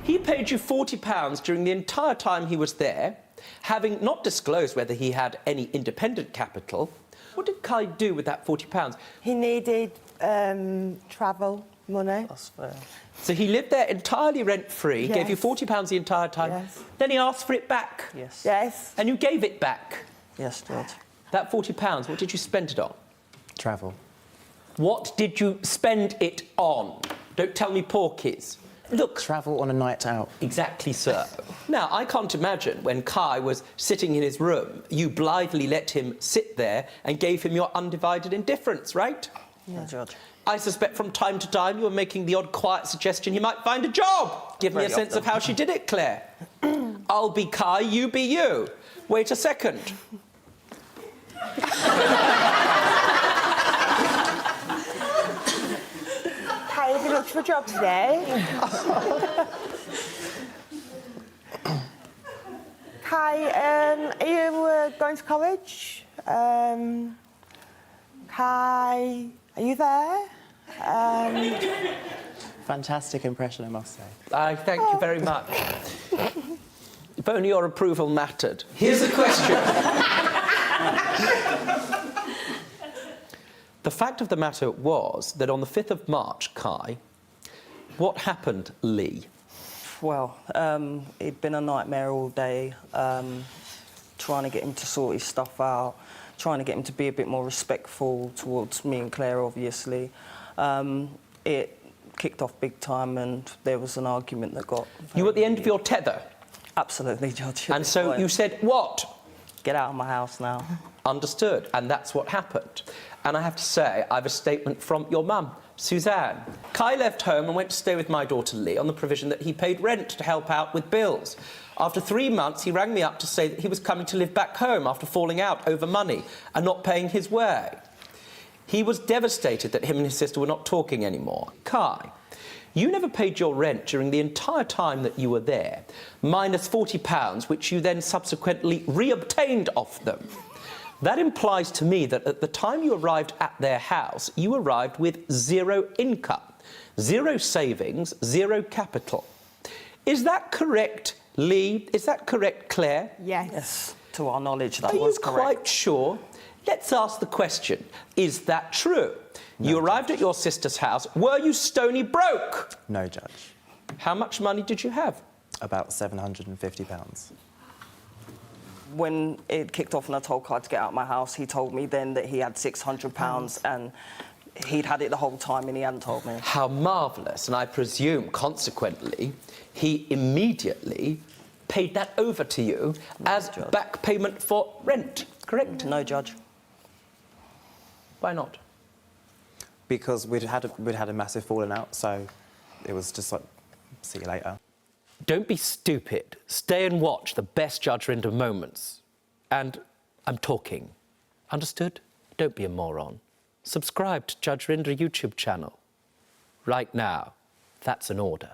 He paid you £40 during the entire time he was there, having not disclosed whether he had any independent capital. What did Kai do with that £40? He needed travel money. That's fair. So he lived there entirely rent-free, Yes. gave you £40 the entire time. Yes. Then he asked for it back. Yes. Yes. And you gave it back. Yes, Judge. That £40, what did you spend it on? Travel. What did you spend it on? Don't tell me porkies. Look. Travel on a night out. Exactly so. Now, I can't imagine when Kai was sitting in his room, you blithely let him sit there and gave him your undivided indifference, right? Yeah, Judge. I suspect from time to time you were making the odd quiet suggestion he might find a job. Give me a sense of how she did it, Claire. I'll be Kai, you be you. Wait a second. Kai, have you looked for a job today? Kai, are you going to college? Kai, are you there? Fantastic impression, I must say. I thank you very much. If only your approval mattered. Here's the question. The fact of the matter was that on the 5th of March, Kai, what happened, Lee? Well, it'd been a nightmare all day, trying to get him to sort his stuff out, trying to get him to be a bit more respectful towards me and Claire, obviously. It kicked off big time and there was an argument that got... You were at the end of your tether? Absolutely, Judge. And so you said, what? Get out of my house now. Understood. And that's what happened. And I have to say, I have a statement from your mum, Suzanne. Kai left home and went to stay with my daughter Lee on the provision that he paid rent to help out with bills. After 3 months, he rang me up to say that he was coming to live back home after falling out over money and not paying his way. He was devastated that him and his sister were not talking anymore. Kai, you never paid your rent during the entire time that you were there, minus £40, which you then subsequently reobtained off them. That implies to me that at the time you arrived at their house, you arrived with zero income, zero savings, zero capital. Is that correct, Lee? Is that correct, Claire? Yes. Yes, to our knowledge, that Are was you correct. quite sure? Let's ask the question, is that true? No, you arrived at your sister's house. Were you stony broke? No, Judge. How much money did you have? About £750. When it kicked off and I told Kai to get out of my house, he told me then that he had £600 and he'd had it the whole time and he hadn't told me. How marvellous. And I presume, consequently, he immediately paid that over to you as Judge. back payment for rent, correct? No, Judge. Why not? Because we'd had a massive falling out, so it was just like, see you later. Don't be stupid. Stay and watch the best Judge Rinder moments. And I'm talking. Understood? Don't be a moron. Subscribe to Judge Rinder YouTube channel. Right now. That's an order.